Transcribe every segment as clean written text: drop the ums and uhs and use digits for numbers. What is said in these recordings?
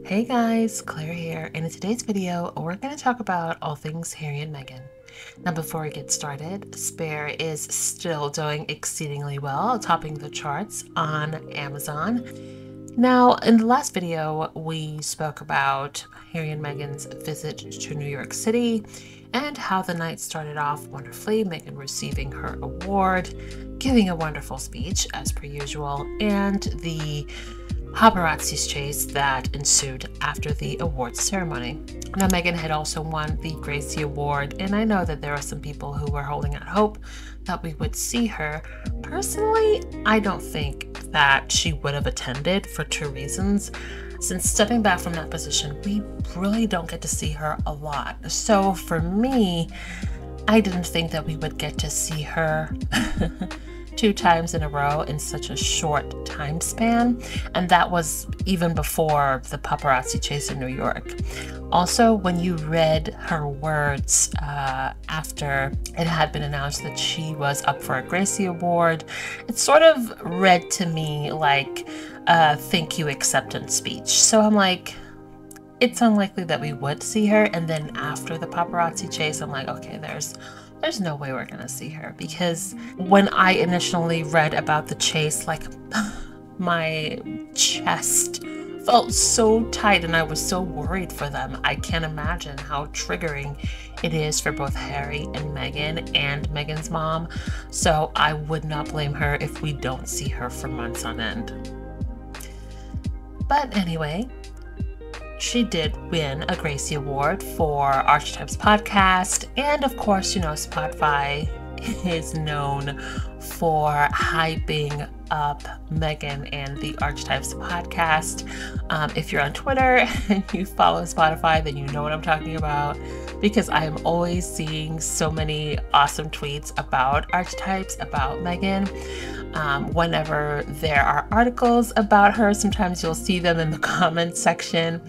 Hey guys, Claire here, and in today's video, we're going to talk about all things Harry and Meghan. Now, before we get started, Spare is still doing exceedingly well, topping the charts on Amazon. Now, in the last video, we spoke about Harry and Meghan's visit to New York City and how the night started off wonderfully, Meghan receiving her award, giving a wonderful speech as per usual, and the paparazzi's chase that ensued after the awards ceremony. Now, Meghan had also won the Gracie Award, and I know that there are some people who were holding out hope that we would see her. Personally, I don't think that she would have attended for two reasons. Since stepping back from that position, we really don't get to see her a lot. So for me, I didn't think that we would get to see her two times in a row in such a short time span, and that was even before the paparazzi chase in New York. Also, when you read her words after it had been announced that she was up for a Gracie Award, it sort of read to me like a thank you acceptance speech. So I'm like, it's unlikely that we would see her. And then after the paparazzi chase, I'm like, okay, there's no way we're gonna see her, because when I initially read about the chase, like my chest felt so tight and I was so worried for them. I can't imagine how triggering it is for both Harry and Meghan and Meghan's mom. So I would not blame her if we don't see her for months on end. But anyway, she did win a Gracie Award for Archetypes podcast, and of course, you know, Spotify is known for hyping up Meghan and the Archetypes podcast. If you're on Twitter and you follow Spotify, then you know what I'm talking about, because I am always seeing so many awesome tweets about Archetypes, about Meghan. Whenever there are articles about her, sometimes you'll see them in the comments section.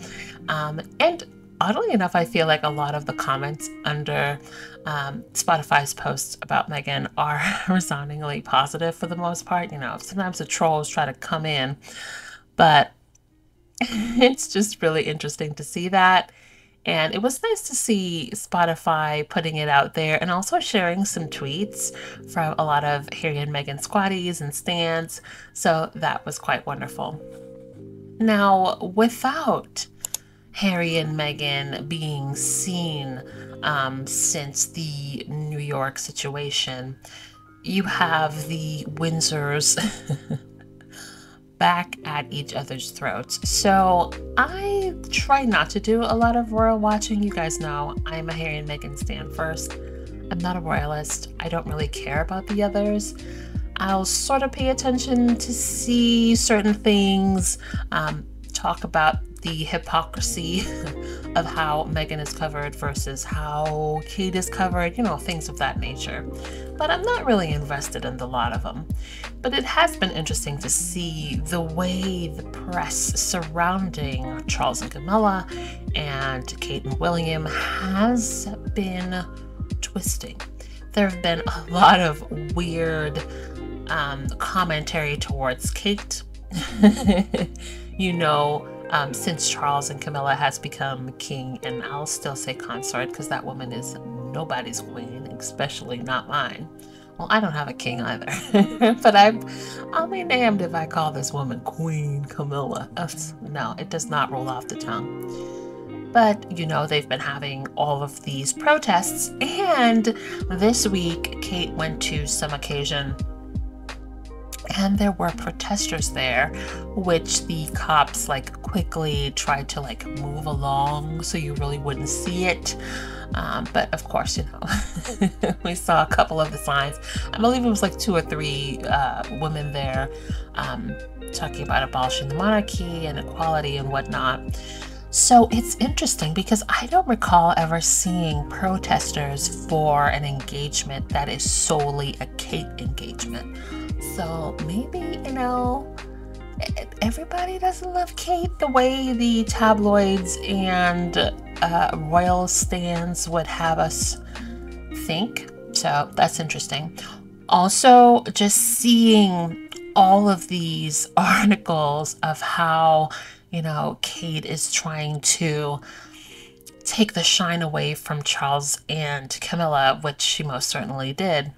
And oddly enough, I feel like a lot of the comments under Spotify's posts about Meghan are resoundingly positive for the most part. You know, sometimes the trolls try to come in, but it's just really interesting to see that. And it was nice to see Spotify putting it out there and also sharing some tweets from a lot of Harry and Meghan squaddies and stans. So that was quite wonderful. Now, without Harry and Meghan being seen since the New York situation, you have the Windsors back at each other's throats. So I try not to do a lot of royal watching. You guys know I'm a Harry and Meghan stan first. I'm not a royalist. I don't really care about the others. I'll sort of pay attention to see certain things, talk about the hypocrisy of how Meghan is covered versus how Kate is covered, you know, things of that nature. But I'm not really invested in a lot of them. But it has been interesting to see the way the press surrounding Charles and Camilla and Kate and William has been twisting. There have been a lot of weird commentary towards Kate. You know, since Charles and Camilla has become king, and I'll still say consort because that woman is nobody's queen, especially not mine. Well, I don't have a king either, but I'll be damned if I call this woman Queen Camilla. No, it does not roll off the tongue. But, you know, they've been having all of these protests, and this week Kate went to some occasion and there were protesters there, which the cops like quickly tried to like move along so you really wouldn't see it. But of course, you know, we saw a couple of the signs. I believe it was like 2 or 3 women there talking about abolishing the monarchy and equality and whatnot. So it's interesting because I don't recall ever seeing protesters for an engagement that is solely a Kate engagement. So maybe, you know, everybody doesn't love Kate the way the tabloids and royal stands would have us think. So that's interesting. Also, just seeing all of these articles of how you know, Kate is trying to take the shine away from Charles and Camilla, which she most certainly did.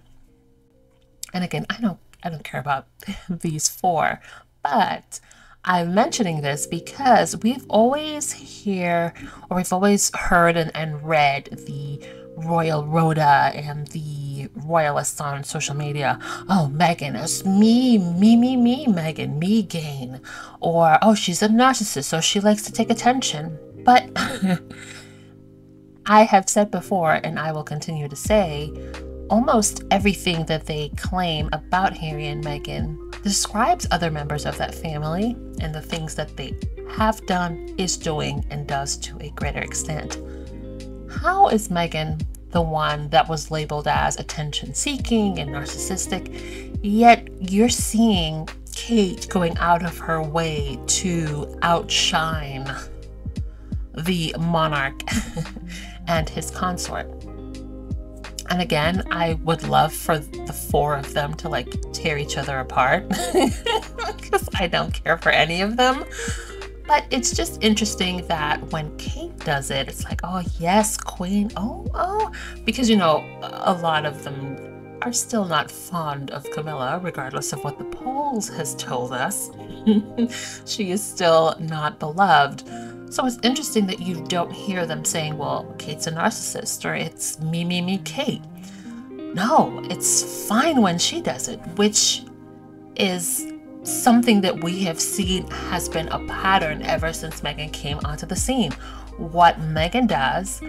And again, I don't care about these four, but I'm mentioning this because we've always heard and read the royal Rhoda and the royalists on social media. Oh, Meghan is me, Meghan, me gain. Or, oh, she's a narcissist, so she likes to take attention. But I have said before, and I will continue to say, almost everything that they claim about Harry and Meghan describes other members of that family and the things that they have done, is doing, and does to a greater extent. How is Meghan the one that was labeled as attention-seeking and narcissistic, yet you're seeing Kate going out of her way to outshine the monarch and his consort? And again, I would love for the four of them to like tear each other apart because I don't care for any of them. But it's just interesting that when Kate does it, it's like, oh yes, queen, oh, because you know, a lot of them are still not fond of Camilla, regardless of what the polls has told us. She is still not beloved. So it's interesting that you don't hear them saying, well, Kate's a narcissist, or it's me, Kate. No, it's fine when she does it, which is something that we have seen has been a pattern ever since Meghan came onto the scene. What Meghan does,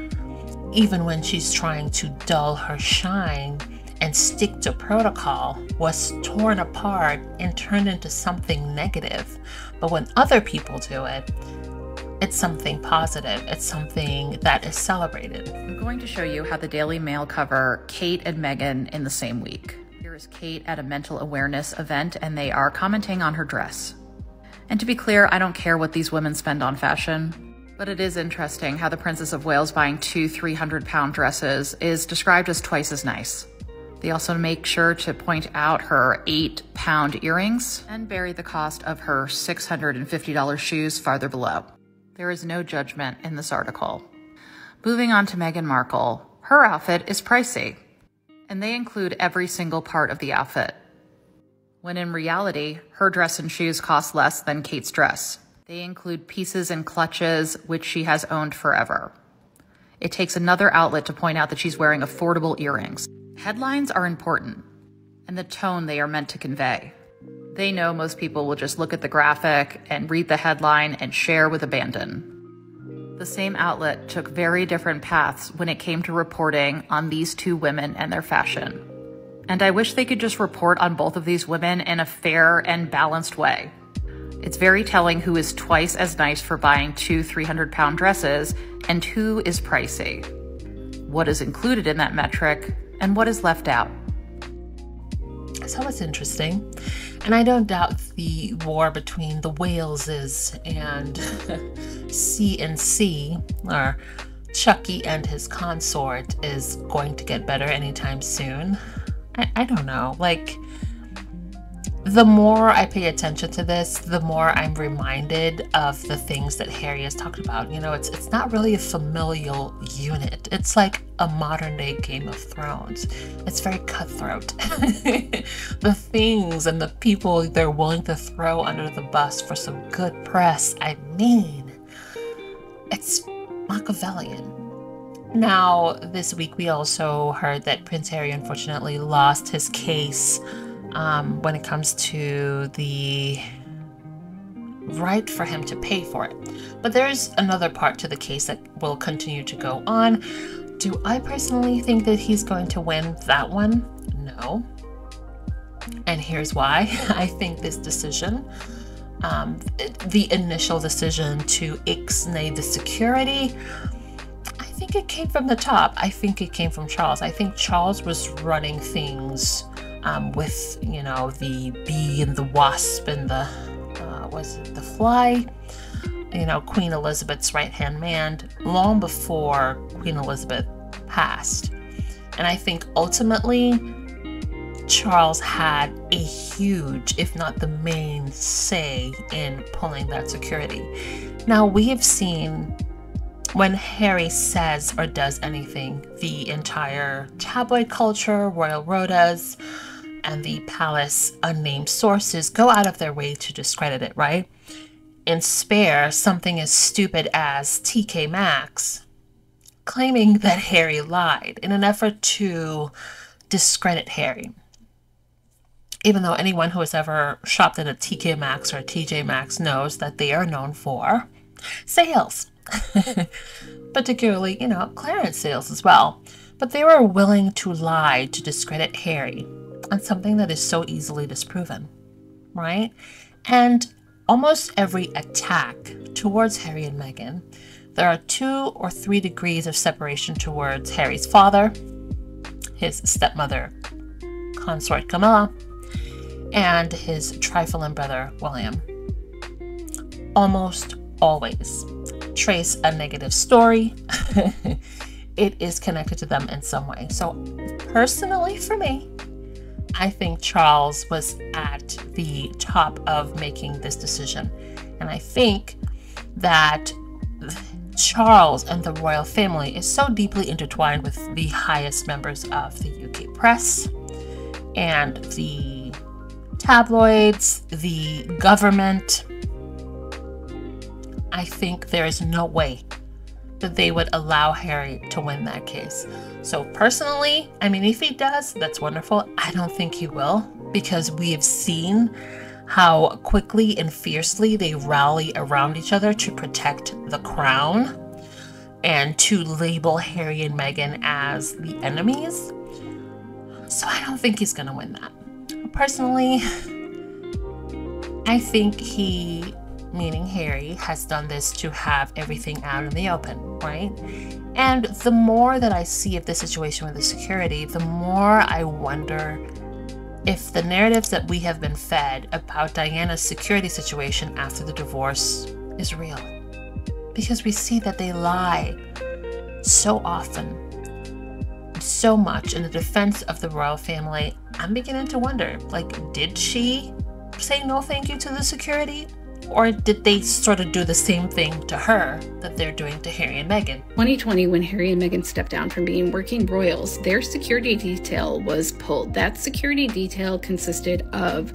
even when she's trying to dull her shine and stick to protocol, was torn apart and turned into something negative. But when other people do it, it's something positive. It's something that is celebrated. I'm going to show you how the Daily Mail cover Kate and Meghan in the same week. Here is Kate at a mental awareness event, and they are commenting on her dress. And to be clear, I don't care what these women spend on fashion, but it is interesting how the Princess of Wales buying two 300-pound dresses is described as twice as nice. They also make sure to point out her 8-pound earrings and bury the cost of her $650 shoes farther below. There is no judgment in this article. Moving on to Meghan Markle, her outfit is pricey, and they include every single part of the outfit, when in reality, her dress and shoes cost less than Kate's dress. They include pieces and clutches, which she has owned forever. It takes another outlet to point out that she's wearing affordable earrings. Headlines are important, and the tone they are meant to convey. They know most people will just look at the graphic and read the headline and share with abandon. The same outlet took very different paths when it came to reporting on these two women and their fashion. And I wish they could just report on both of these women in a fair and balanced way. It's very telling who is twice as nice for buying two 300-pound dresses and who is pricey. What is included in that metric and what is left out. So it's interesting. And I don't doubt the war between the Waleses and C&C, or Chucky and his consort, is going to get better anytime soon. I don't know. Like, the more I pay attention to this, the more I'm reminded of the things that Harry has talked about. You know, it's not really a familial unit. It's like a modern day Game of Thrones. It's very cutthroat. The things and the people they're willing to throw under the bus for some good press. I mean, it's Machiavellian. Now, this week we also heard that Prince Harry unfortunately lost his case when it comes to the right for him to pay for it. But there's another part to the case that will continue to go on. Do I personally think that he's going to win that one? No. And here's why. I think this decision, the initial decision to ixnay the security, I think it came from the top. I think it came from Charles. I think Charles was running things with, you know, the bee and the wasp and the, was it the fly? You know, Queen Elizabeth's right-hand man, long before Queen Elizabeth passed. And I think ultimately Charles had a huge, if not the main, say in pulling that security. Now, we have seen when Harry says or does anything, the entire tabloid culture, royal rotas, and the palace unnamed sources go out of their way to discredit it, right? In Spare, something as stupid as TK Maxx claiming that Harry lied in an effort to discredit Harry. Even though anyone who has ever shopped at a TK Maxx or a TJ Maxx knows that they are known for sales. Particularly, clearance sales as well. But they were willing to lie to discredit Harry on something that is so easily disproven, right? And almost every attack towards Harry and Meghan, there are 2 or 3 degrees of separation towards Harry's father, his stepmother, consort Camilla, and his trifling brother, William. Almost always trace a negative story. It is connected to them in some way. So personally for me, I think Charles was at the top of making this decision. And I think that Charles and the royal family is so deeply intertwined with the highest members of the UK press and the tabloids, the government. I think there is no way that they would allow Harry to win that case. So personally, if he does, that's wonderful. I don't think he will, because we have seen how quickly and fiercely they rally around each other to protect the crown and to label Harry and Meghan as the enemies. So I don't think he's gonna win that. Personally, I think he, meaning Harry, has done this to have everything out in the open, right? And the more that I see of the situation with the security, the more I wonder if the narratives that we have been fed about Diana's security situation after the divorce is real. Because we see that they lie so often, so much in the defense of the royal family. I'm beginning to wonder, did she say no thank you to the security? Or did they sort of do the same thing to her that they're doing to Harry and Meghan? 2020, when Harry and Meghan stepped down from being working royals, their security detail was pulled. That security detail consisted of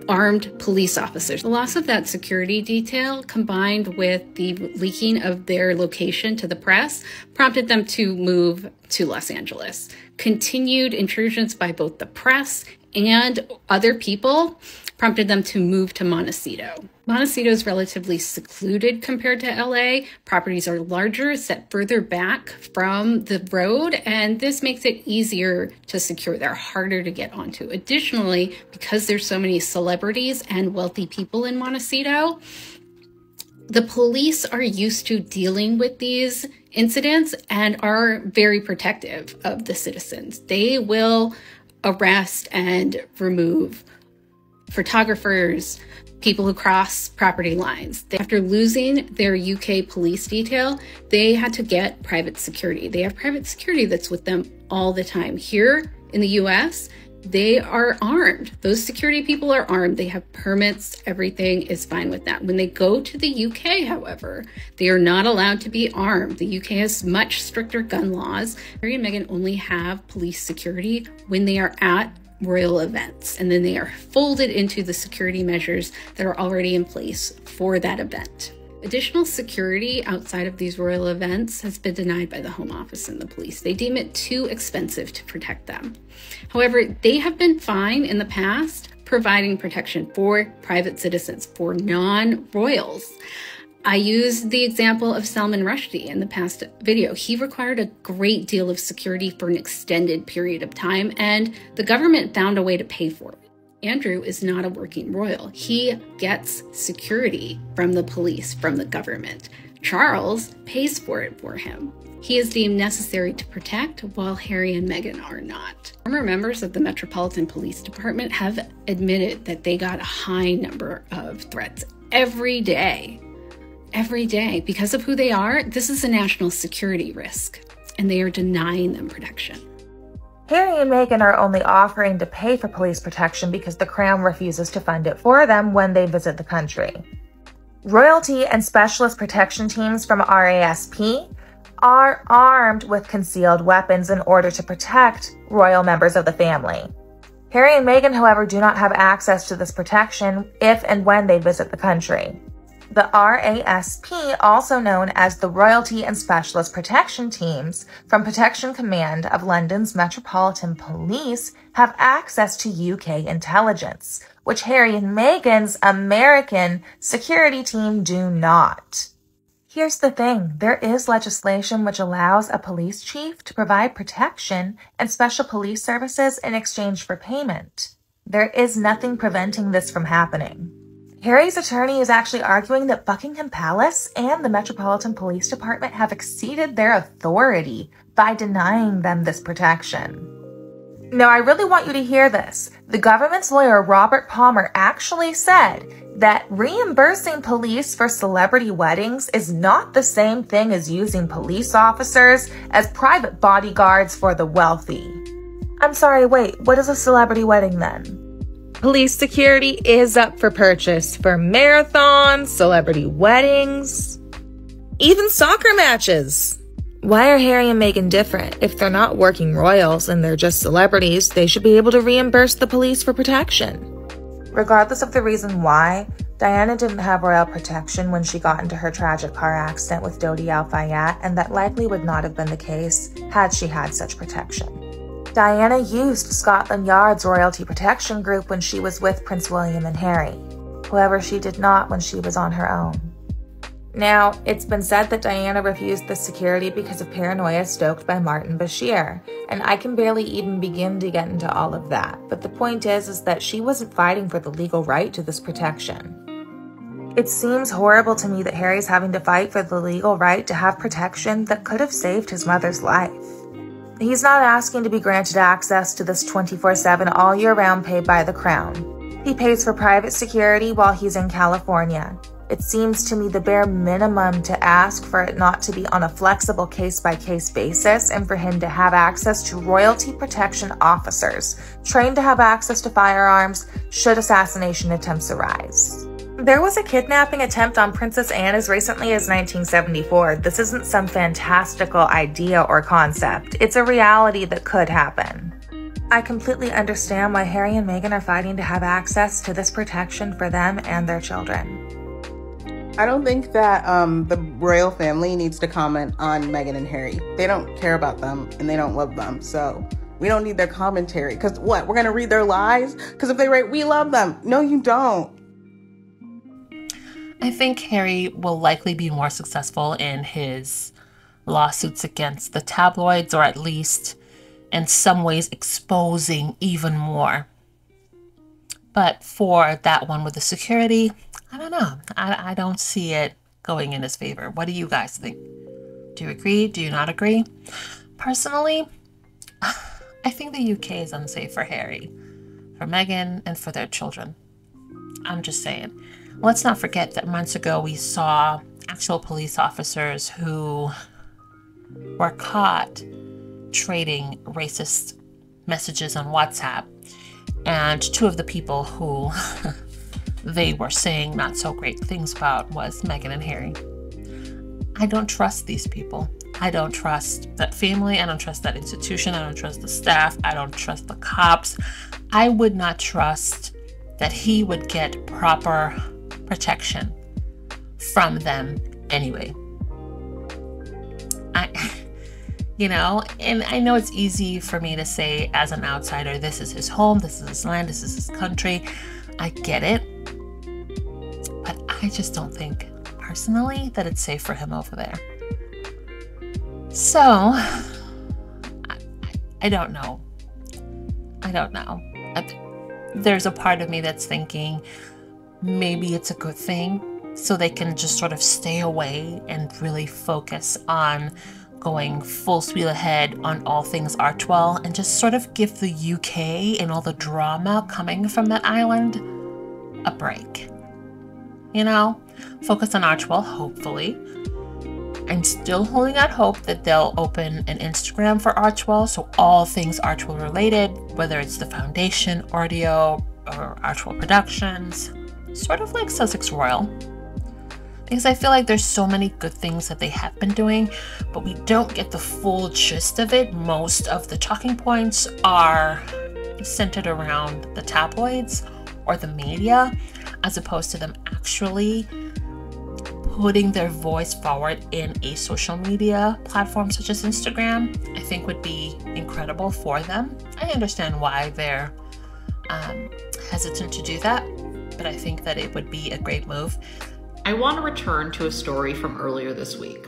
armed police officers. The loss of that security detail, combined with the leaking of their location to the press, prompted them to move to Los Angeles. Continued intrusions by both the press and other people prompted them to move to Montecito. Montecito is relatively secluded compared to LA. Properties are larger, set further back from the road, and this makes it easier to secure. They're harder to get onto. Additionally, because there's so many celebrities and wealthy people in Montecito, the police are used to dealing with these incidents and are very protective of the citizens. They will arrest and remove photographers, people who cross property lines. After losing their UK police detail, they had to get private security. They have private security that's with them all the time. Here in the US, they are armed. Those security people are armed. They have permits. Everything is fine with that. When they go to the UK, however, they are not allowed to be armed. The UK has much stricter gun laws. Harry and Meghan only have police security when they are at royal events, and then they are folded into the security measures that are already in place for that event. Additional security outside of these royal events has been denied by the Home Office and the police. They deem it too expensive to protect them. However, they have been fine in the past providing protection for private citizens, for non-royals. I used the example of Salman Rushdie in the past video. He required a great deal of security for an extended period of time, and the government found a way to pay for it. Andrew is not a working royal. He gets security from the police, from the government. Charles pays for it for him. He is deemed necessary to protect, while Harry and Meghan are not. Former members of the Metropolitan Police Department have admitted that they got a high number of threats every day. Every day. Because of who they are, this is a national security risk, and they are denying them protection. Harry and Meghan are only offering to pay for police protection because the Crown refuses to fund it for them when they visit the country. Royalty and specialist protection teams from RASP are armed with concealed weapons in order to protect royal members of the family. Harry and Meghan, however, do not have access to this protection if and when they visit the country. The RASP, also known as the Royalty and Specialist Protection Teams from Protection Command of London's Metropolitan Police, have access to UK intelligence, which Harry and Meghan's American security team do not. Here's the thing, there is legislation which allows a police chief to provide protection and special police services in exchange for payment. There is nothing preventing this from happening. Harry's attorney is actually arguing that Buckingham Palace and the Metropolitan Police Department have exceeded their authority by denying them this protection. Now, I really want you to hear this. The government's lawyer, Robert Palmer, actually said that reimbursing police for celebrity weddings is not the same thing as using police officers as private bodyguards for the wealthy. I'm sorry, wait, what is a celebrity wedding then? Police security is up for purchase for marathons, celebrity weddings, even soccer matches. Why are Harry and Meghan different? If they're not working royals and they're just celebrities, they should be able to reimburse the police for protection. Regardless of the reason why, Diana didn't have royal protection when she got into her tragic car accident with Dodi Al-Fayed, and that likely would not have been the case had she had such protection. Diana used Scotland Yard's royalty protection group when she was with Prince William and Harry. However, she did not when she was on her own. Now, it's been said that Diana refused this security because of paranoia stoked by Martin Bashir, and I can barely even begin to get into all of that. But the point is that she wasn't fighting for the legal right to this protection. It seems horrible to me that Harry's having to fight for the legal right to have protection that could have saved his mother's life. He's not asking to be granted access to this 24/7 all year round paid by the Crown. He pays for private security while he's in California. It seems to me the bare minimum to ask for it not to be on a flexible case-by-case basis and for him to have access to royalty protection officers trained to have access to firearms should assassination attempts arise. There was a kidnapping attempt on Princess Anne as recently as 1974. This isn't some fantastical idea or concept. It's a reality that could happen. I completely understand why Harry and Meghan are fighting to have access to this protection for them and their children. I don't think that the royal family needs to comment on Meghan and Harry. They don't care about them and they don't love them. So we don't need their commentary. Because what? We're going to read their lies? Because if they write, we love them. No, you don't. I think Harry will likely be more successful in his lawsuits against the tabloids, or at least in some ways exposing even more. But for that one with the security, I don't know. I don't see it going in his favor. What do you guys think? Do you agree? Do you not agree? Personally, I think the UK is unsafe for Harry, for Meghan, and for their children. I'm just saying. Let's not forget that months ago we saw actual police officers who were caught trading racist messages on WhatsApp, and two of the people who they were saying not so great things about was Meghan and Harry. I don't trust these people. I don't trust that family. I don't trust that institution. I don't trust the staff. I don't trust the cops. I would not trust that he would get proper protection from them anyway. And I know it's easy for me to say as an outsider, this is his home, this is his land, this is his country. I get it. But I just don't think personally that it's safe for him over there. So, I don't know. There's a part of me that's thinking maybe it's a good thing so they can just sort of stay away and really focus on going full speed ahead on all things Archwell and just sort of give the UK and all the drama coming from that island a break. Focus on Archwell, hopefully. I'm still holding out hope that they'll open an Instagram for Archewell, so all things Archewell related, whether it's the foundation, audio, or Archewell Productions, sort of like Sussex Royal. Because I feel like there's so many good things that they have been doing, but we don't get the full gist of it. Most of the talking points are centered around the tabloids or the media, as opposed to them actually putting their voice forward in a social media platform such as Instagram. I think would be incredible for them. I understand why they're hesitant to do that, but I think that it would be a great move. I want to return to a story from earlier this week,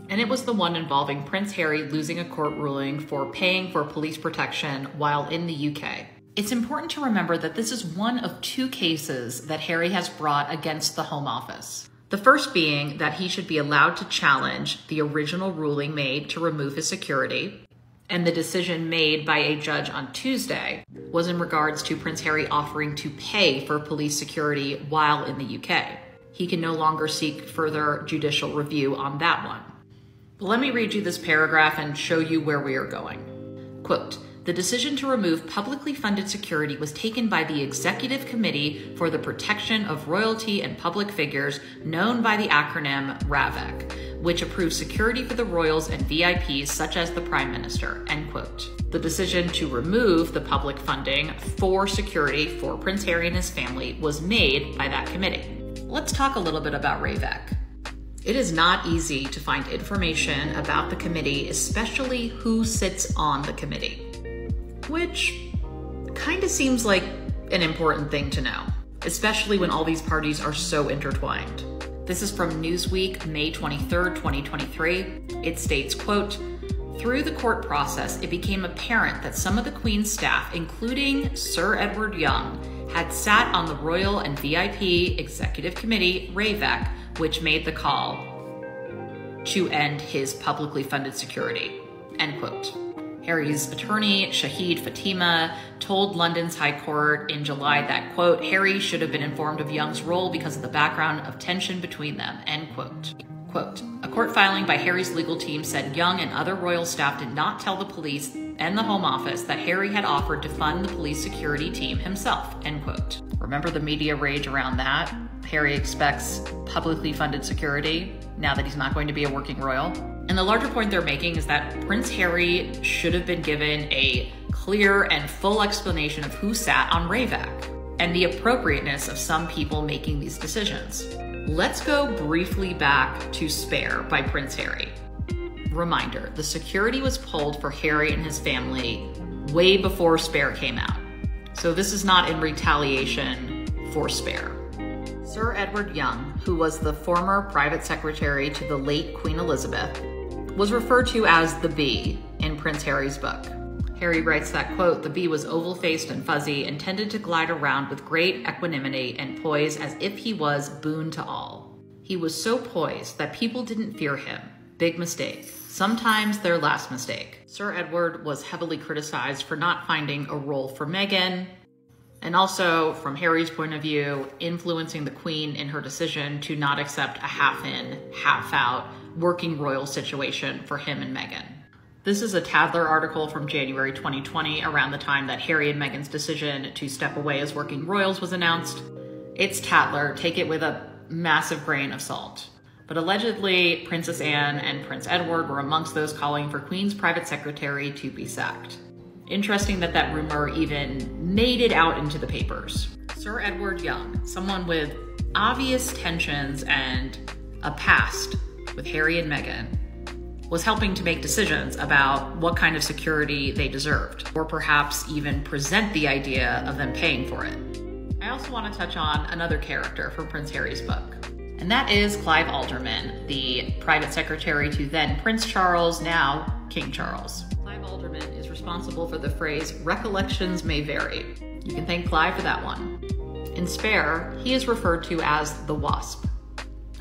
and it was the one involving Prince Harry losing a court ruling for paying for police protection while in the UK. It's important to remember that this is one of two cases that Harry has brought against the Home Office. The first being that he should be allowed to challenge the original ruling made to remove his security, and the decision made by a judge on Tuesday was in regards to Prince Harry offering to pay for police security while in the UK. He can no longer seek further judicial review on that one. But let me read you this paragraph and show you where we are going. Quote, "The decision to remove publicly funded security was taken by the Executive Committee for the Protection of Royalty and Public Figures, known by the acronym RAVEC, which approves security for the royals and VIPs such as the Prime Minister," end quote. The decision to remove the public funding for security for Prince Harry and his family was made by that committee. Let's talk a little bit about RAVEC. It is not easy to find information about the committee, especially who sits on the committee, which kind of seems like an important thing to know, especially when all these parties are so intertwined. This is from Newsweek, May 23rd, 2023. It states, quote, "Through the court process, it became apparent that some of the Queen's staff, including Sir Edward Young, had sat on the Royal and VIP Executive Committee, RAVEC, which made the call to end his publicly funded security," end quote. Harry's attorney, Shahid Fatima, told London's High Court in July that, quote, "Harry should have been informed of Young's role because of the background of tension between them," end quote. Quote, "A court filing by Harry's legal team said Young and other royal staff did not tell the police and the Home Office that Harry had offered to fund the police security team himself," end quote. Remember the media rage around that? Harry expects publicly funded security now that he's not going to be a working royal. And the larger point they're making is that Prince Harry should have been given a clear and full explanation of who sat on RAVEC and the appropriateness of some people making these decisions. Let's go briefly back to Spare by Prince Harry. Reminder, the security was pulled for Harry and his family way before Spare came out. So this is not in retaliation for Spare. Sir Edward Young, who was the former private secretary to the late Queen Elizabeth, was referred to as the Bee in Prince Harry's book. Harry writes that, quote, "The bee was oval-faced and fuzzy, intended to glide around with great equanimity and poise as if he was boon to all. He was so poised that people didn't fear him. Big mistake. Sometimes their last mistake." Sir Edward was heavily criticized for not finding a role for Meghan, and also, from Harry's point of view, influencing the Queen in her decision to not accept a half-in, half-out working royal situation for him and Meghan. This is a Tatler article from January 2020, around the time that Harry and Meghan's decision to step away as working royals was announced. It's Tatler, take it with a massive grain of salt. But allegedly, Princess Anne and Prince Edward were amongst those calling for Queen's private secretary to be sacked. Interesting that that rumor even made it out into the papers. Sir Edward Young, someone with obvious tensions and a past with Harry and Meghan, was helping to make decisions about what kind of security they deserved, or perhaps even present the idea of them paying for it. I also want to touch on another character from Prince Harry's book, and that is Clive Alderman, the private secretary to then Prince Charles, now King Charles. Clive Alderman is responsible for the phrase, "recollections may vary." You can thank Clive for that one. In Spare, he is referred to as the Wasp.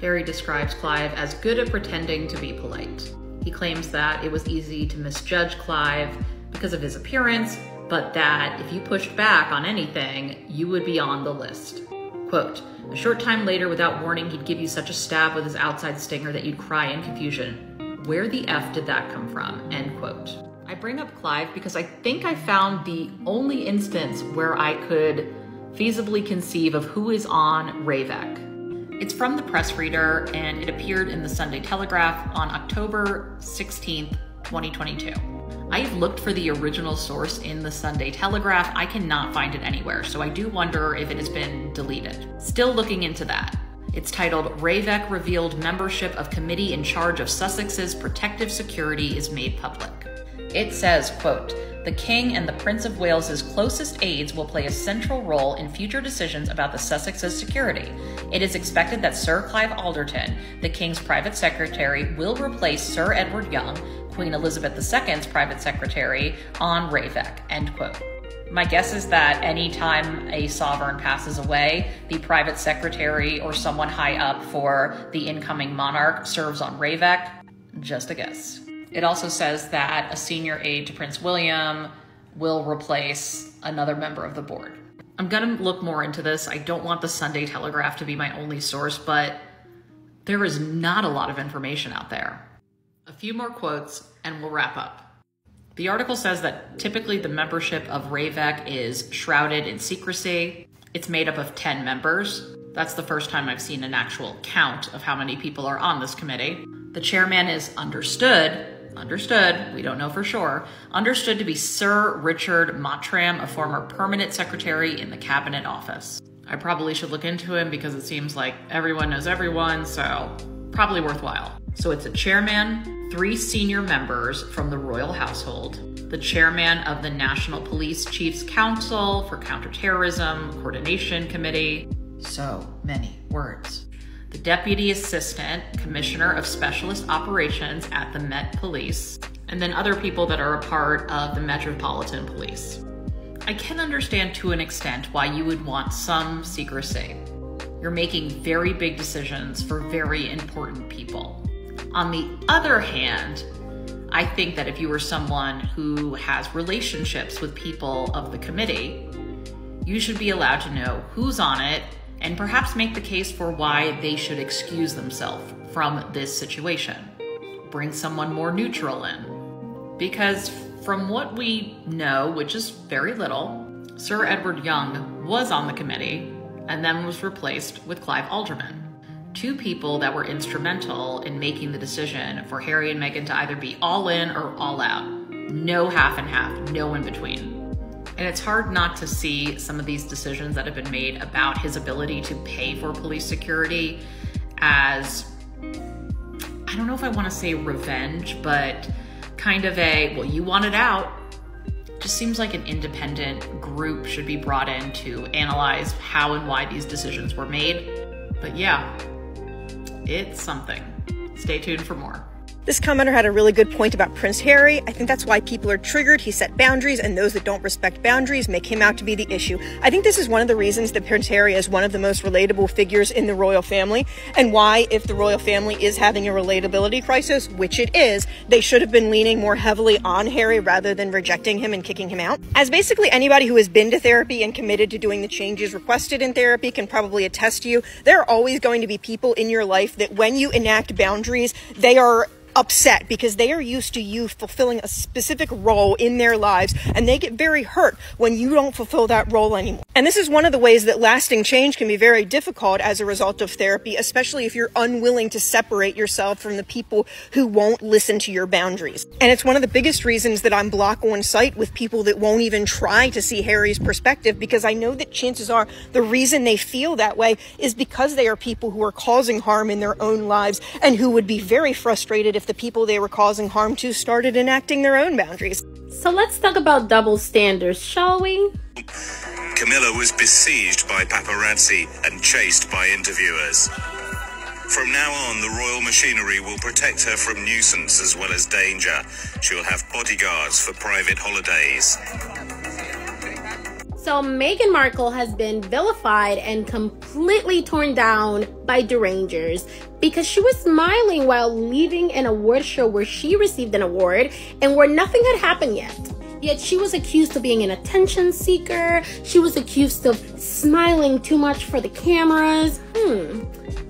Harry describes Clive as good at pretending to be polite. He claims that it was easy to misjudge Clive because of his appearance, but that if you pushed back on anything, you would be on the list. Quote, "A short time later, without warning, he'd give you such a stab with his outside stinger that you'd cry in confusion. Where the F did that come from?" End quote. I bring up Clive because I think I found the only instance where I could feasibly conceive of who is on Ravek. It's from the press reader, and it appeared in the Sunday Telegraph on October 16th, 2022. I've looked for the original source in the Sunday Telegraph. I cannot find it anywhere, so I do wonder if it has been deleted. Still looking into that. It's titled, "Ravek Revealed Membership of Committee in Charge of Sussex's Protective Security is Made Public." It says, quote, "The King and the Prince of Wales's closest aides will play a central role in future decisions about the Sussex's security. It is expected that Sir Clive Alderton, the King's private secretary, will replace Sir Edward Young, Queen Elizabeth II's private secretary, on Ravek," end quote. My guess is that anytime a sovereign passes away, the private secretary or someone high up for the incoming monarch serves on Ravek. Just a guess. It also says that a senior aide to Prince William will replace another member of the board. I'm gonna look more into this. I don't want the Sunday Telegraph to be my only source, but there is not a lot of information out there. A few more quotes and we'll wrap up. The article says that typically the membership of Ravek is shrouded in secrecy. It's made up of 10 members. That's the first time I've seen an actual count of how many people are on this committee. The chairman is understood, we don't know for sure, understood to be Sir Richard Mottram, a former permanent secretary in the Cabinet Office. I probably should look into him because it seems like everyone knows everyone, so probably worthwhile. So it's a chairman, 3 senior members from the royal household, the chairman of the National Police Chiefs Council for Counterterrorism Coordination Committee. So many words. The Deputy Assistant Commissioner of Specialist Operations at the Met Police, and then other people that are a part of the Metropolitan Police. I can understand to an extent why you would want some secrecy. You're making very big decisions for very important people. On the other hand, I think that if you were someone who has relationships with people of the committee, you should be allowed to know who's on it and perhaps make the case for why they should excuse themselves from this situation. Bring someone more neutral in. Because from what we know, which is very little, Sir Edward Young was on the committee and then was replaced with Clive Alderman. 2 people that were instrumental in making the decision for Harry and Meghan to either be all in or all out. No half and half, no in between. And it's hard not to see some of these decisions that have been made about his ability to pay for police security as, I don't know if I want to say revenge, but kind of a, well, you want it out. Just seems like an independent group should be brought in to analyze how and why these decisions were made. But yeah, it's something. Stay tuned for more. This commenter had a really good point about Prince Harry. I think that's why people are triggered. He set boundaries, and those that don't respect boundaries make him out to be the issue. I think this is one of the reasons that Prince Harry is one of the most relatable figures in the royal family, and why, if the royal family is having a relatability crisis, which it is, they should have been leaning more heavily on Harry rather than rejecting him and kicking him out. As basically anybody who has been to therapy and committed to doing the changes requested in therapy can probably attest to you, there are always going to be people in your life that when you enact boundaries, they are upset because they are used to you fulfilling a specific role in their lives, and they get very hurt when you don't fulfill that role anymore. And this is one of the ways that lasting change can be very difficult as a result of therapy, especially if you're unwilling to separate yourself from the people who won't listen to your boundaries. And it's one of the biggest reasons that I'm block on sight with people that won't even try to see Harry's perspective, because I know that chances are the reason they feel that way is because they are people who are causing harm in their own lives and who would be very frustrated if the people they were causing harm to started enacting their own boundaries. So let's talk about double standards, shall we? Camilla was besieged by paparazzi and chased by interviewers. From now on, the royal machinery will protect her from nuisance as well as danger. She'll have bodyguards for private holidays. So Meghan Markle has been vilified and completely torn down by derangers because she was smiling while leaving an award show where she received an award and where nothing had happened yet. Yet she was accused of being an attention seeker. She was accused of smiling too much for the cameras.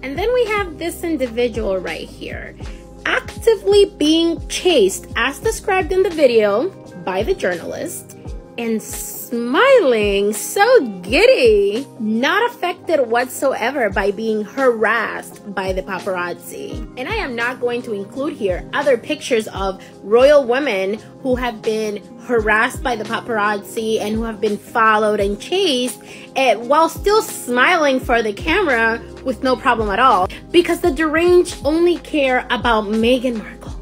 And then we have this individual right here, actively being chased, as described in the video, by the journalist, and smiling so giddy, not affected whatsoever by being harassed by the paparazzi. And I am not going to include here other pictures of royal women who have been harassed by the paparazzi and who have been followed and chased while still smiling for the camera with no problem at all, because the deranged only care about Meghan Markle.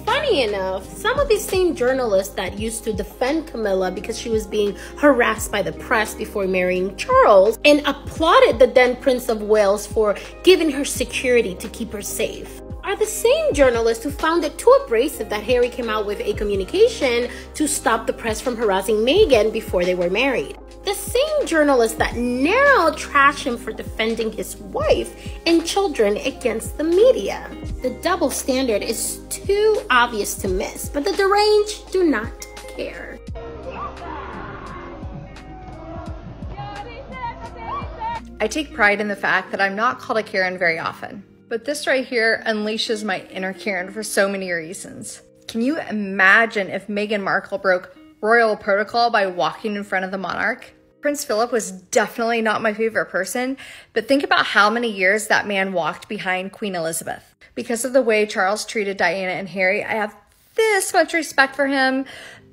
Funny enough, some of these same journalists that used to defend Camilla because she was being harassed by the press before marrying Charles and applauded the then Prince of Wales for giving her security to keep her safe are the same journalists who found it too abrasive that Harry came out with a communication to stop the press from harassing Meghan before they were married. The same journalists that now trash him for defending his wife and children against the media. The double standard is too obvious to miss, but the deranged do not care. I take pride in the fact that I'm not called a Karen very often, but this right here unleashes my inner Karen for so many reasons. Can you imagine if Meghan Markle broke royal protocol by walking in front of the monarch? Prince Philip was definitely not my favorite person, but think about how many years that man walked behind Queen Elizabeth. Because of the way Charles treated Diana and Harry, I have this much respect for him,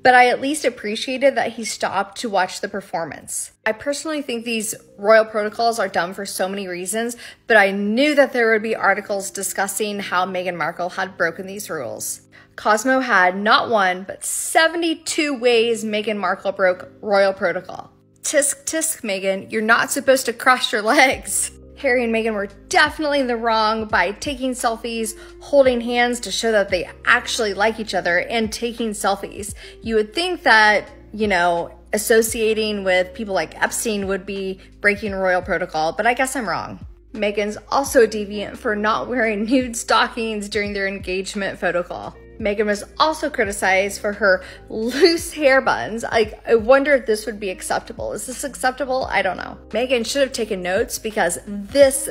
but I at least appreciated that he stopped to watch the performance. I personally think these royal protocols are dumb for so many reasons, but I knew that there would be articles discussing how Meghan Markle had broken these rules. Cosmo had not one, but 72 ways Meghan Markle broke royal protocol. Tisk tisk, Meghan, you're not supposed to cross your legs. Harry and Meghan were definitely in the wrong by taking selfies, holding hands to show that they actually like each other, and taking selfies. You would think that, you know, associating with people like Epstein would be breaking royal protocol, but I guess I'm wrong. Meghan's also deviant for not wearing nude stockings during their engagement photo call. Meghan was also criticized for her loose hair buns. I wonder if this would be acceptable. Is this acceptable? I don't know. Meghan should have taken notes because this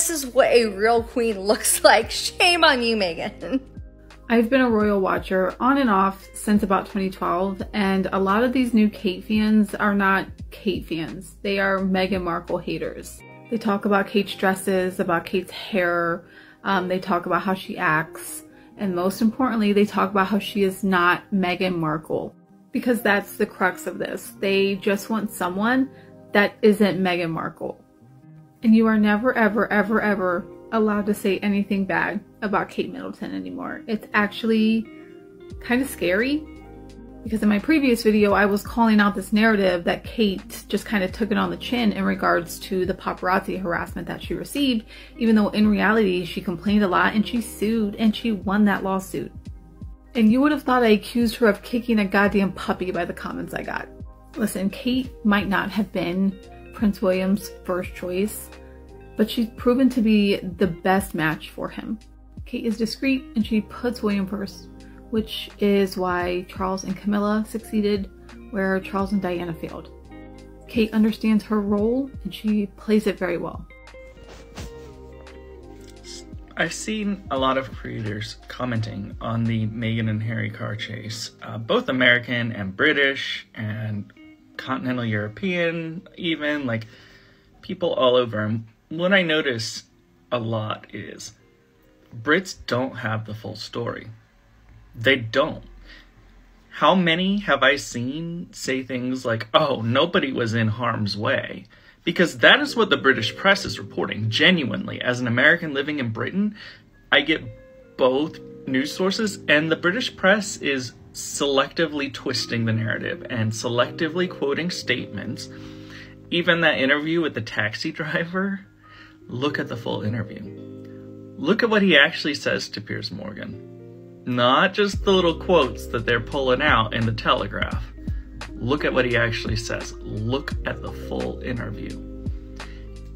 is what a real queen looks like. Shame on you, Meghan. I've been a royal watcher on and off since about 2012, and a lot of these new Kate fans are not Kate fans. They are Meghan Markle haters. They talk about Kate's dresses, about Kate's hair. They talk about how she acts. And most importantly, they talk about how she is not Meghan Markle, because that's the crux of this. They just want someone that isn't Meghan Markle. And you are never, ever, ever, ever allowed to say anything bad about Kate Middleton anymore. It's actually kind of scary, because in my previous video, I was calling out this narrative that Kate just kind of took it on the chin in regards to the paparazzi harassment that she received, even though in reality, she complained a lot and she sued and she won that lawsuit. And you would have thought I accused her of kicking a goddamn puppy by the comments I got. Listen, Kate might not have been Prince William's first choice, but she's proven to be the best match for him. Kate is discreet and she puts William first, which is why Charles and Camilla succeeded where Charles and Diana failed. Kate understands her role and she plays it very well. I've seen a lot of creators commenting on the Meghan and Harry car chase, both American and British and continental European, even, like, people all over. And what I notice a lot is Brits don't have the full story. They don't. How many have I seen say things like, oh, nobody was in harm's way? Because that is what the British press is reporting, genuinely. As an American living in Britain, I get both news sources, and the British press is selectively twisting the narrative and selectively quoting statements. Even that interview with the taxi driver, look at the full interview. Look at what he actually says to Piers Morgan. Not just the little quotes that they're pulling out in the Telegraph. Look at what he actually says. Look at the full interview.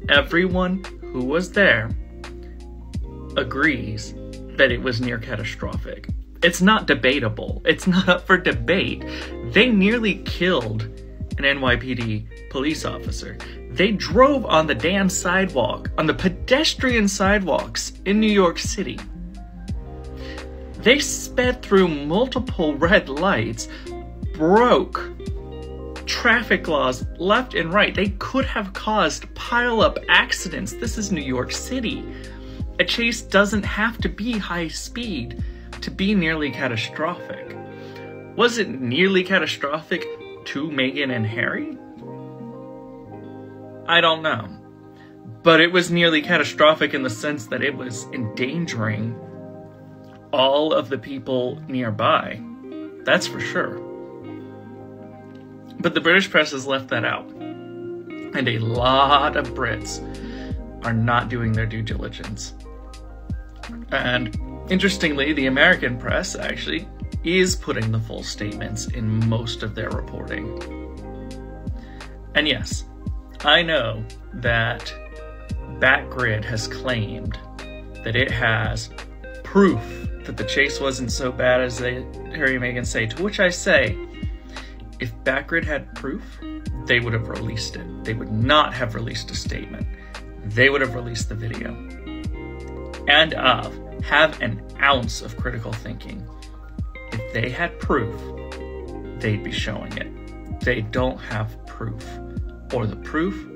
Everyone who was there agrees that it was near catastrophic. It's not debatable. It's not up for debate. They nearly killed an NYPD police officer. They drove on the damn sidewalk, on the pedestrian sidewalks in New York City. They sped through multiple red lights, broke traffic laws left and right. They could have caused pile-up accidents. This is New York City. A chase doesn't have to be high speed to be nearly catastrophic. Was it nearly catastrophic to Meghan and Harry? I don't know. But it was nearly catastrophic in the sense that it was endangering all of the people nearby. That's for sure. But the British press has left that out. And a lot of Brits are not doing their due diligence. And interestingly, the American press actually is putting the full statements in most of their reporting. And yes, I know that Batgrid has claimed that it has proof that the chase wasn't so bad as Harry and Meghan say, to which I say, if Batgrid had proof, they would have released it. They would not have released a statement. They would have released the video. And have an ounce of critical thinking. If they had proof, they'd be showing it. They don't have proof, or the proof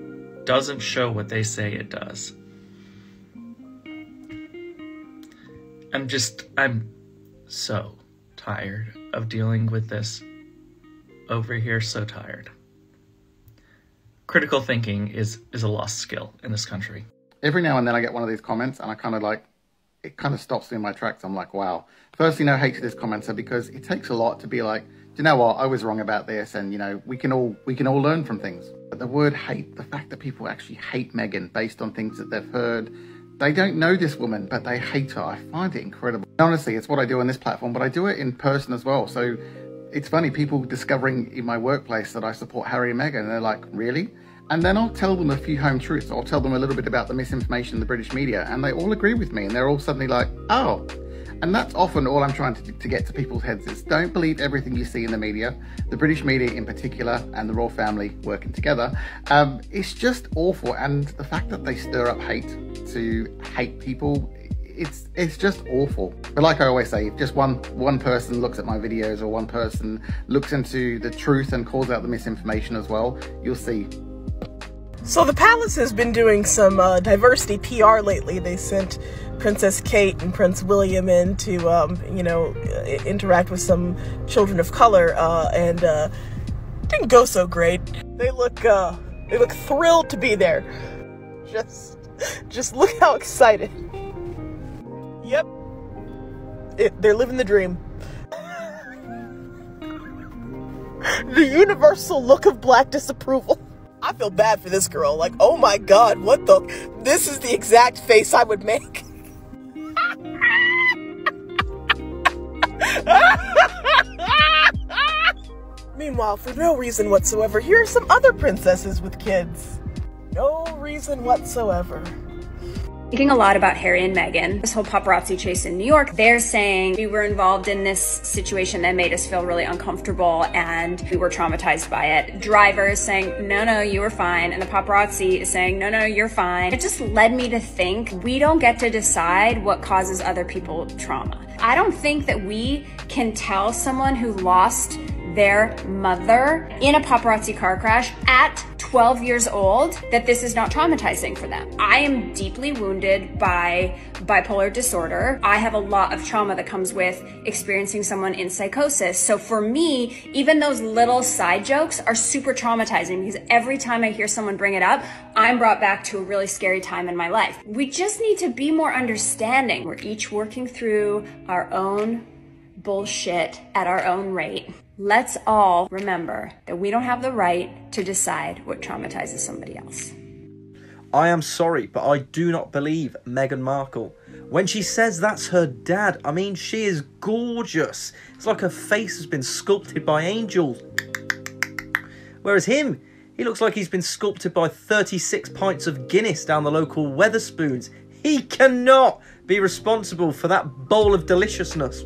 doesn't show what they say it does. I'm so tired of dealing with this over here, so tired. Critical thinking is a lost skill in this country. Every now and then I get one of these comments and I kind of like, it kind of stops me in my tracks. I'm like, wow. Firstly, no hate to this commenter, because it takes a lot to be like, do you know what, I was wrong about this, and you know, we can all learn from things. But the word hate, the fact that people actually hate Meghan based on things that they've heard, they don't know this woman, but they hate her. I find it incredible. Honestly, it's what I do on this platform, but I do it in person as well. So it's funny, people discovering in my workplace that I support Harry and Meghan, and they're like, really? And then I'll tell them a few home truths. I'll tell them a little bit about the misinformation in the British media, and they all agree with me, and they're all suddenly like, oh. And that's often all I'm trying to get to people's heads is, don't believe everything you see in the media. The British media in particular, and the royal family working together, it's just awful. And the fact that they stir up hate to hate people, it's just awful. But like I always say, if just one person looks at my videos, or one person looks into the truth and calls out the misinformation as well, you'll see. So the palace has been doing some diversity PR lately. They sent Princess Kate and Prince William in to, interact with some children of color, and didn't go so great. They look thrilled to be there. Just look how excited. Yep, they're living the dream. The universal look of black disapproval. I feel bad for this girl. Like, oh my God, this is the exact face I would make. Meanwhile, for no reason whatsoever, here are some other princesses with kids. No reason whatsoever. Thinking a lot about Harry and Meghan, this whole paparazzi chase in New York. They're saying we were involved in this situation that made us feel really uncomfortable and we were traumatized by it. Drivers saying, no, you were fine. And the paparazzi is saying, no, you're fine. It just led me to think we don't get to decide what causes other people trauma. I don't think that we can tell someone who lost their mother in a paparazzi car crash at 12 years old that this is not traumatizing for them. I am deeply wounded by bipolar disorder. I have a lot of trauma that comes with experiencing someone in psychosis. So for me, even those little side jokes are super traumatizing, because every time I hear someone bring it up, I'm brought back to a really scary time in my life. We just need to be more understanding. We're each working through our own bullshit at our own rate. Let's all remember that we don't have the right to decide what traumatizes somebody else. I am sorry, but I do not believe Meghan Markle. When she says that's her dad, I mean, she is gorgeous. It's like her face has been sculpted by angels. Whereas him, he looks like he's been sculpted by 36 pints of Guinness down the local Wetherspoons. He cannot be responsible for that bowl of deliciousness.